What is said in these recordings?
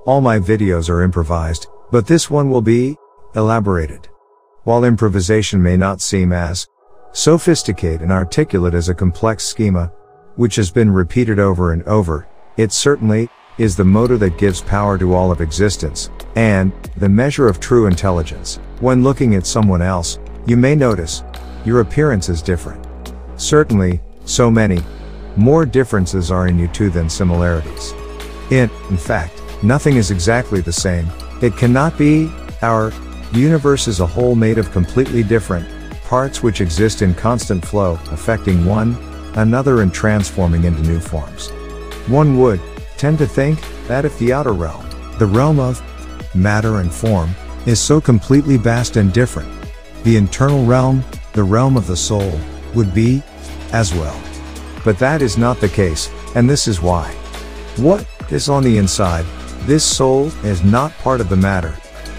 All my videos are improvised, but this one will be elaborated. While improvisation may not seem as sophisticated and articulate as a complex schema, which has been repeated over and over, it certainly is the motor that gives power to all of existence, and the measure of true intelligence. When looking at someone else, you may notice your appearance is different. Certainly, so many more differences are in you two than similarities. In fact, nothing is exactly the same. It cannot be. Our universe is a whole made of completely different parts which exist in constant flow, affecting one another and transforming into new forms. One would tend to think that if the outer realm, the realm of matter and form, is so completely vast and different, the internal realm, the realm of the soul, would be as well. But that is not the case, and this is why. What is on the inside, this soul, is not part of the matter,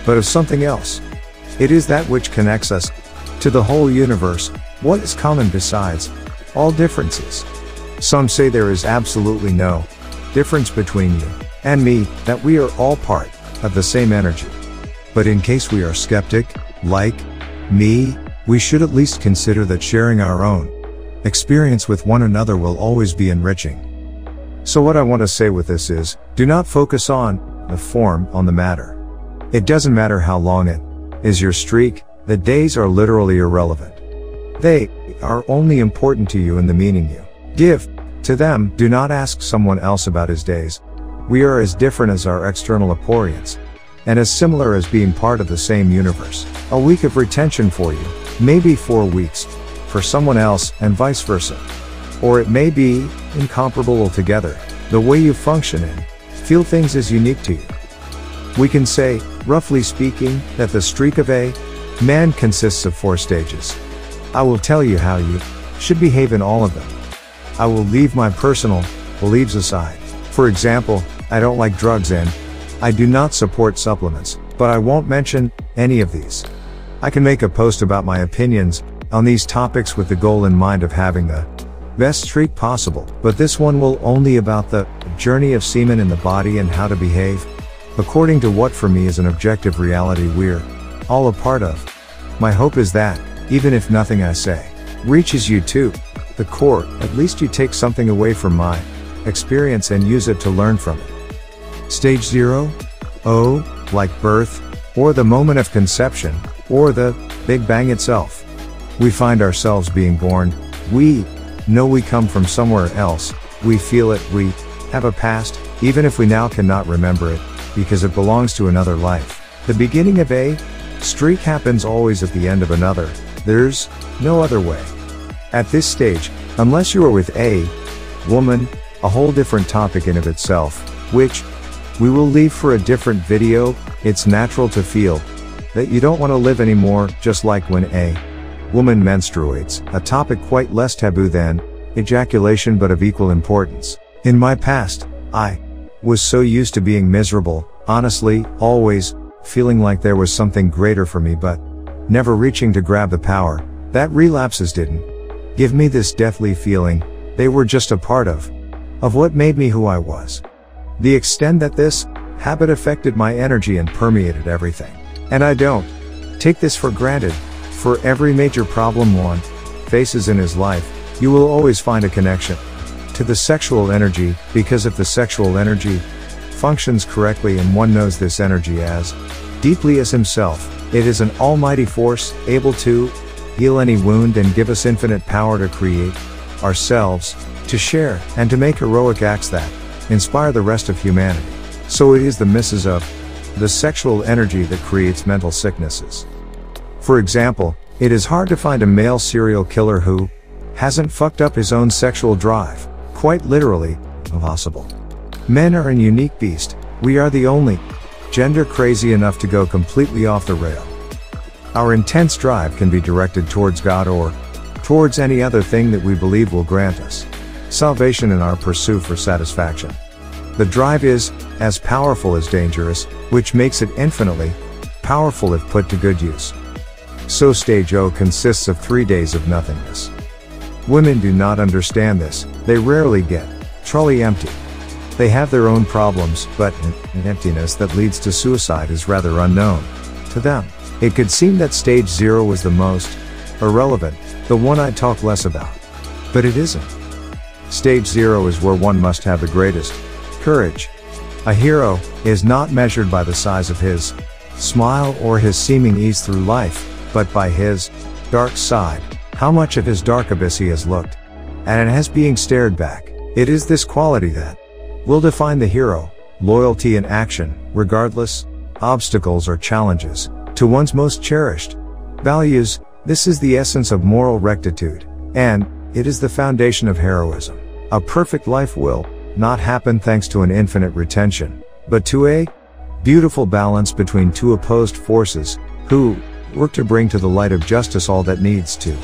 but of something else. It is that which connects us to the whole universe. What is common besides all differences? Some say there is absolutely no difference between you and me, that we are all part of the same energy. But in case we are skeptic, like me, we should at least consider that sharing our own experience with one another will always be enriching. So what I want to say with this is, do not focus on the form, on the matter. It doesn't matter how long it is your streak, the days are literally irrelevant. They are only important to you in the meaning you give to them. Do not ask someone else about his days. We are as different as our external appearance, and as similar as being part of the same universe. A week of retention for you, maybe 4 weeks for someone else, and vice versa. Or it may be incomparable altogether. The way you function and feel things is unique to you. We can say, roughly speaking, that the streak of a man consists of 4 stages. I will tell you how you should behave in all of them. I will leave my personal beliefs aside. For example, I don't like drugs and I do not support supplements, but I won't mention any of these. I can make a post about my opinions on these topics with the goal in mind of having the best streak possible, but this one will only about the journey of semen in the body and how to behave according to what for me is an objective reality we're all a part of. My hope is that, even if nothing I say reaches you to the core, at least you take something away from my experience and use it to learn from it. Stage 0? Oh, like birth, or the moment of conception, or the Big Bang itself. We find ourselves being born. We know we come from somewhere else. We feel it. We have a past, even if we now cannot remember it, because it belongs to another life. The beginning of a streak happens always at the end of another. There's no other way. At this stage, unless you are with a woman, a whole different topic in of itself, which we will leave for a different video, it's natural to feel that you don't want to live anymore, just like when a woman menstruates, a topic quite less taboo than ejaculation but of equal importance. In my past, I was so used to being miserable, honestly, always feeling like there was something greater for me but never reaching to grab the power, that relapses didn't give me this deathly feeling. They were just a part of what made me who I was. The extent that this habit affected my energy and permeated everything. And I don't take this for granted. For every major problem one faces in his life, you will always find a connection to the sexual energy, because if the sexual energy functions correctly and one knows this energy as deeply as himself, it is an almighty force, able to heal any wound and give us infinite power to create ourselves, to share, and to make heroic acts that inspire the rest of humanity. So it is the misses of the sexual energy that creates mental sicknesses. For example, it is hard to find a male serial killer who hasn't fucked up his own sexual drive. Quite literally, impossible. Men are an unique beast. We are the only gender crazy enough to go completely off the rail. Our intense drive can be directed towards God or towards any other thing that we believe will grant us salvation in our pursuit for satisfaction. The drive is as powerful as dangerous, which makes it infinitely powerful if put to good use. So stage O consists of 3 days of nothingness. Women do not understand this. They rarely get truly empty. They have their own problems, but an emptiness that leads to suicide is rather unknown to them. It could seem that stage 0 was the most irrelevant, the one I'd talk less about. But it isn't. Stage 0 is where one must have the greatest courage. A hero is not measured by the size of his smile or his seeming ease through life, but by his dark side, how much of his dark abyss he has looked and it has being stared back. It is this quality that will define the hero, loyalty in action, regardless obstacles or challenges to one's most cherished values. This is the essence of moral rectitude, and it is the foundation of heroism. A perfect life will not happen thanks to an infinite retention, but to a beautiful balance between two opposed forces who work to bring to the light of justice all that needs to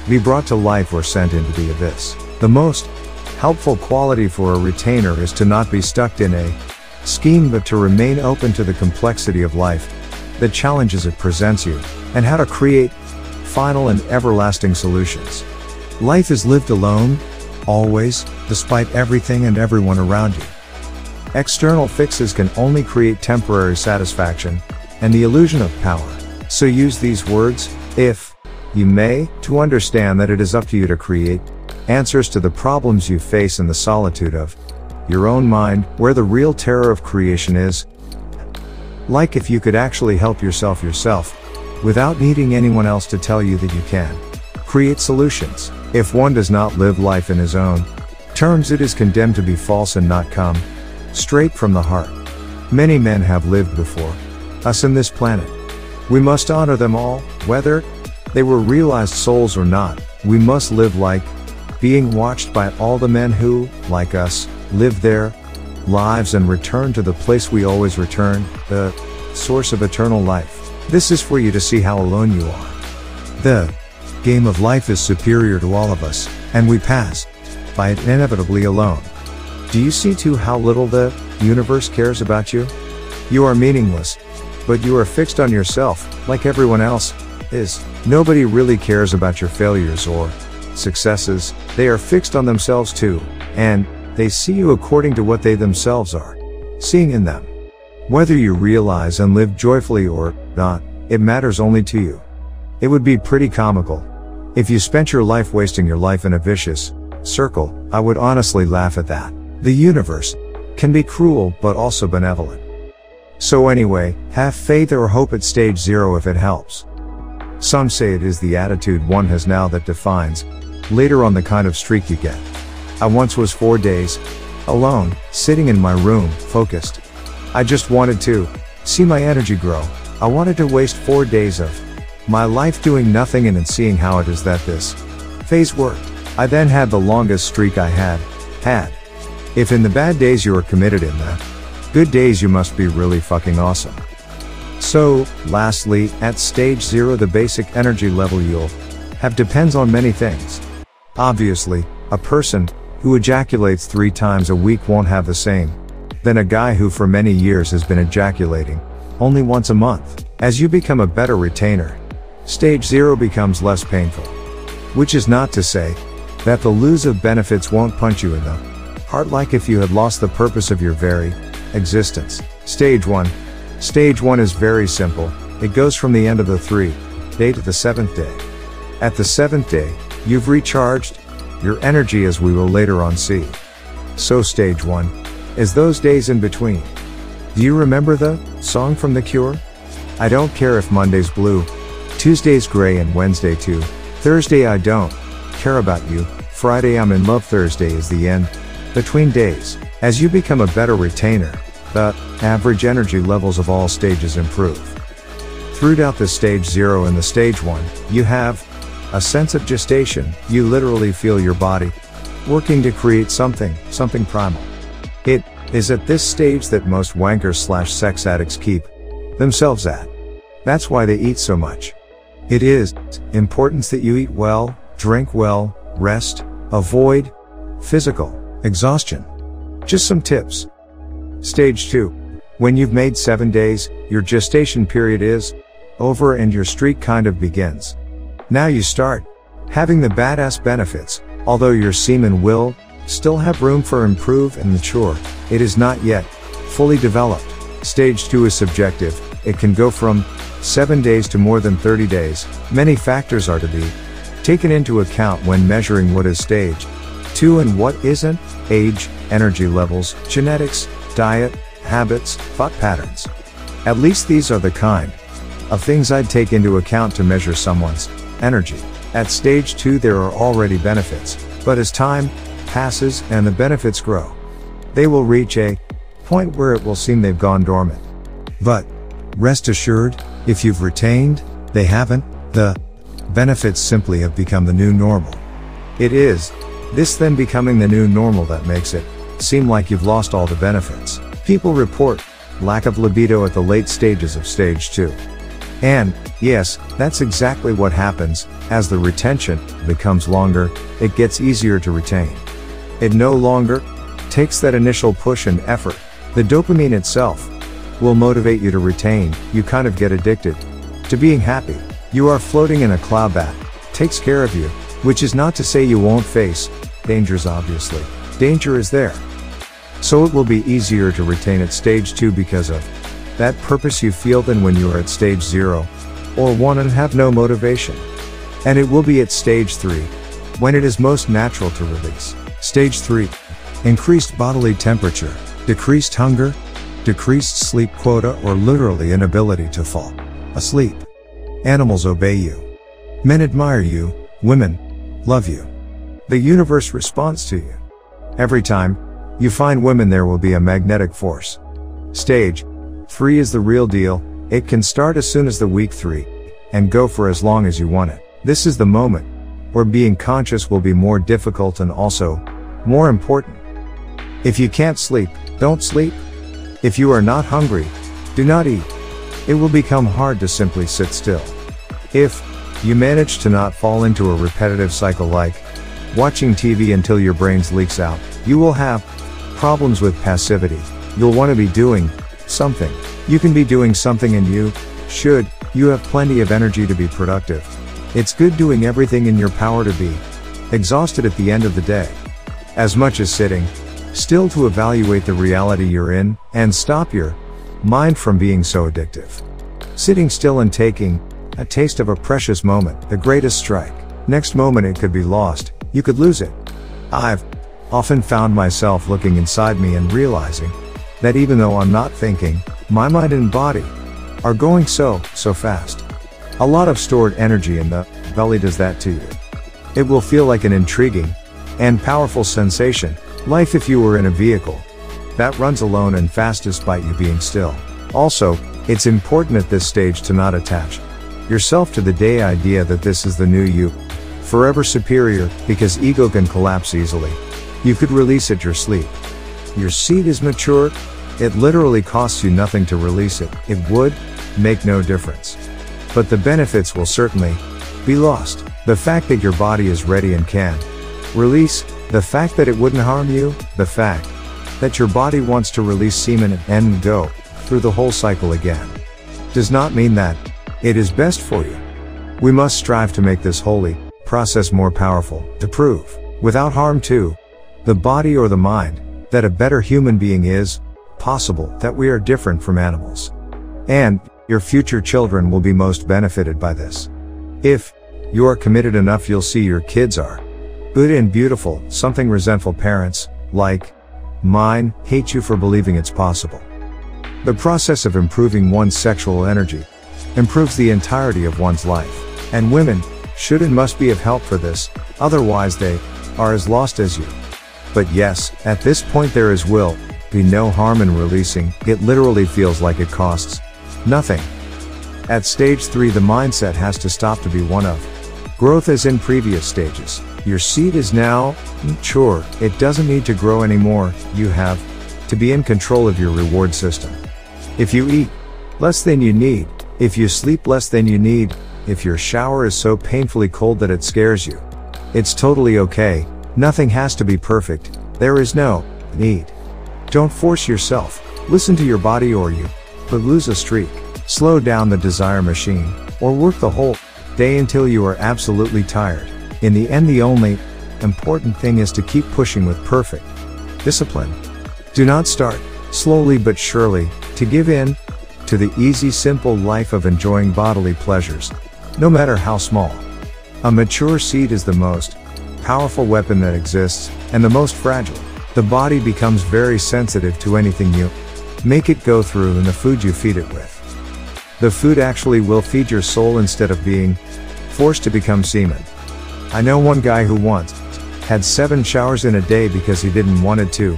be brought to life or sent into the abyss. The most helpful quality for a retainer is to not be stuck in a scheme, but to remain open to the complexity of life, the challenges it presents you, and how to create final and everlasting solutions. Life is lived alone, always, despite everything and everyone around you. External fixes can only create temporary satisfaction and the illusion of power. So use these words, if you may, to understand that it is up to you to create answers to the problems you face in the solitude of your own mind, where the real terror of creation is. Like if you could actually help yourself without needing anyone else to tell you that you can create solutions. If one does not live life in his own terms, it is condemned to be false and not come straight from the heart. Many men have lived before us in this planet. We must honor them all, whether they were realized souls or not. We must live like being watched by all the men who, like us, live their lives and return to the place we always return, the source of eternal life. This is for you to see how alone you are. The game of life is superior to all of us, and we pass by it inevitably alone. Do you see too how little the universe cares about you? You are meaningless, but you are fixed on yourself, like everyone else is. Nobody really cares about your failures or successes. They are fixed on themselves too, and they see you according to what they themselves are seeing in them. Whether you realize and live joyfully or not, it matters only to you. It would be pretty comical if you spent your life wasting your life in a vicious circle. I would honestly laugh at that. The universe can be cruel but also benevolent. So anyway, have faith or hope at stage 0 if it helps. Some say it is the attitude one has now that defines later on the kind of streak you get. I once was 4 days alone, sitting in my room, focused. I just wanted to see my energy grow. I wanted to waste 4 days of my life doing nothing and seeing how it is that this phase worked. I then had the longest streak I had. If in the bad days you are committed, in the good days you must be really fucking awesome. So, lastly, at stage 0 the basic energy level you'll have depends on many things. Obviously, a person who ejaculates 3 times a week won't have the same than a guy who for many years has been ejaculating only once a month. As you become a better retainer, stage 0 becomes less painful. Which is not to say that the lose of benefits won't punch you in the heart like if you had lost the purpose of your very existence. Stage 1. Stage 1 is very simple. It goes from the end of the 3-day to the 7th day. At the 7th day, you've recharged your energy, as we will later on see. So stage 1 is those days in between. Do you remember the song from The Cure? I don't care if Monday's blue, Tuesday's gray and Wednesday too. Thursday I don't care about you. Friday I'm in love. Thursday is the end between days. As you become a better retainer, the average energy levels of all stages improve. Throughout the stage 0 and the stage 1, you have a sense of gestation. You literally feel your body working to create something primal. It is at this stage that most wankers/sex addicts keep themselves at. That's why they eat so much. It is important that you eat well, drink well, rest, avoid physical exhaustion. Just some tips. Stage 2. When you've made 7 days, your gestation period is over and your streak kind of begins. Now you start having the badass benefits, although your semen will still have room for improve and mature. It is not yet fully developed. Stage 2 is subjective. It can go from 7 days to more than 30 days. Many factors are to be taken into account when measuring what is stage 2 and what isn't: age, energy levels, genetics, diet, habits, thought patterns. At least these are the kind of things I'd take into account to measure someone's energy. At stage 2 there are already benefits, but as time passes and the benefits grow, they will reach a point where it will seem they've gone dormant. But rest assured, if you've retained, they haven't, the benefits simply have become the new normal. It is this then becoming the new normal that makes it seem like you've lost all the benefits. People report lack of libido at the late stages of stage 2. And, yes, that's exactly what happens. As the retention becomes longer, it gets easier to retain. It no longer takes that initial push and effort. The dopamine itself will motivate you to retain. You kind of get addicted to being happy. You are floating in a cloud that takes care of you, which is not to say you won't face dangers. Obviously, danger is there. So it will be easier to retain at stage 2 because of that purpose you feel than when you are at stage 0 or 1 and have no motivation. And it will be at stage 3 when it is most natural to release. Stage 3. Increased bodily temperature, decreased hunger, decreased sleep quota, or literally inability to fall asleep. Animals obey you. Men admire you. Women love you. The universe responds to you. Every time you find women, there will be a magnetic force. Stage 3 is the real deal. It can start as soon as the week 3 and go for as long as you want it. This is the moment where being conscious will be more difficult and also more important. If you can't sleep, don't sleep. If you are not hungry, do not eat. It will become hard to simply sit still. If you manage to not fall into a repetitive cycle like watching TV until your brains leaks out, you will have problems with passivity. You'll want to be doing something. You can be doing something and you should. You have plenty of energy to be productive. It's good doing everything in your power to be exhausted at the end of the day. As much as sitting still to evaluate the reality you're in and stop your mind from being so addictive. Sitting still and taking a taste of a precious moment, the greatest strike. Next moment it could be lost. You could lose it. I've often found myself looking inside me and realizing that even though I'm not thinking, my mind and body are going so fast. A lot of stored energy in the belly does that to you. It will feel like an intriguing and powerful sensation. Life if you were in a vehicle that runs alone and fast despite you being still. Also, it's important at this stage to not attach yourself to the day idea that this is the new you, forever superior, because ego can collapse easily. You could release at your sleep. Your seed is mature. It literally costs you nothing to release it. It would make no difference. But the benefits will certainly be lost. The fact that your body is ready and can release, the fact that it wouldn't harm you, the fact that your body wants to release semen and go through the whole cycle again, does not mean that it is best for you. We must strive to make this holy process more powerful, to prove, without harm to the body or the mind, that a better human being is possible, that we are different from animals. And your future children will be most benefited by this. If you are committed enough, you'll see your kids are good and beautiful. Something resentful parents, like mine, hate you for believing it's possible. The process of improving one's sexual energy improves the entirety of one's life. And women should and must be of help for this, otherwise they are as lost as you. But yes, at this point there will be no harm in releasing. It literally feels like it costs nothing. At stage 3 the mindset has to stop to be one of growth as in previous stages. Your seed is now mature. It doesn't need to grow anymore. You have to be in control of your reward system. If you eat less than you need, if you sleep less than you need, if your shower is so painfully cold that it scares you, it's totally okay. Nothing has to be perfect. There is no need. Don't force yourself. Listen to your body or you could lose a streak. Slow down the desire machine, or work the whole day until you are absolutely tired. In the end, the only important thing is to keep pushing with perfect discipline. Do not start, slowly but surely, to give in to the easy, simple life of enjoying bodily pleasures, no matter how small. A mature seed is the most powerful weapon that exists, and the most fragile. The body becomes very sensitive to anything you make it go through and the food you feed it with. The food actually will feed your soul instead of being forced to become semen. I know one guy who once had 7 showers in a day because he didn't wanted to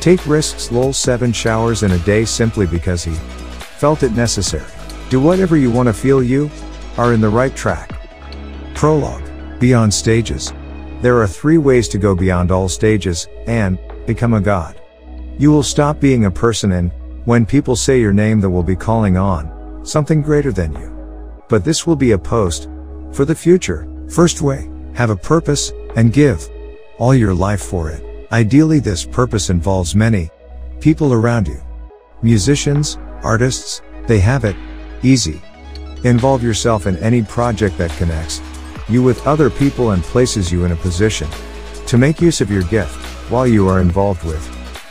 take risks. 7 showers in a day simply because he felt it necessary. Do whatever you want to feel. You are in the right track. Prologue. Beyond stages. There are 3 ways to go beyond all stages and become a god. You will stop being a person, and when people say your name, they will be calling on something greater than you. But this will be a post for the future. First way, have a purpose and give all your life for it. Ideally, this purpose involves many people around you. Musicians, artists, they have it easy. Involve yourself in any project that connects you with other people and places you in a position to make use of your gift while you are involved with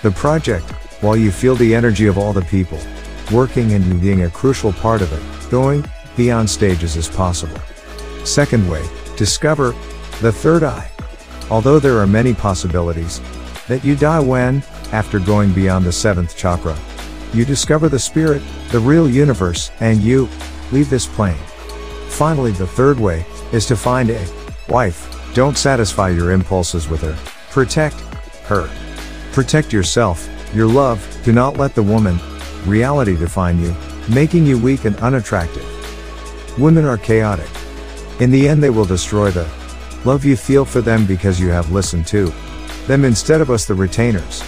the project, while you feel the energy of all the people working and you being a crucial part of it. Going beyond stages is possible. Second way, discover the third eye. Although there are many possibilities that you die when, after going beyond the 7th chakra, you discover the spirit, the real universe, and you leave this plane. Finally, the third way is to find a wife. Don't satisfy your impulses with her. Protect her. Protect yourself, your love. Do not let the woman reality define you, making you weak and unattractive. Women are chaotic. In the end, they will destroy the love you feel for them because you have listened to them instead of us, the retainers.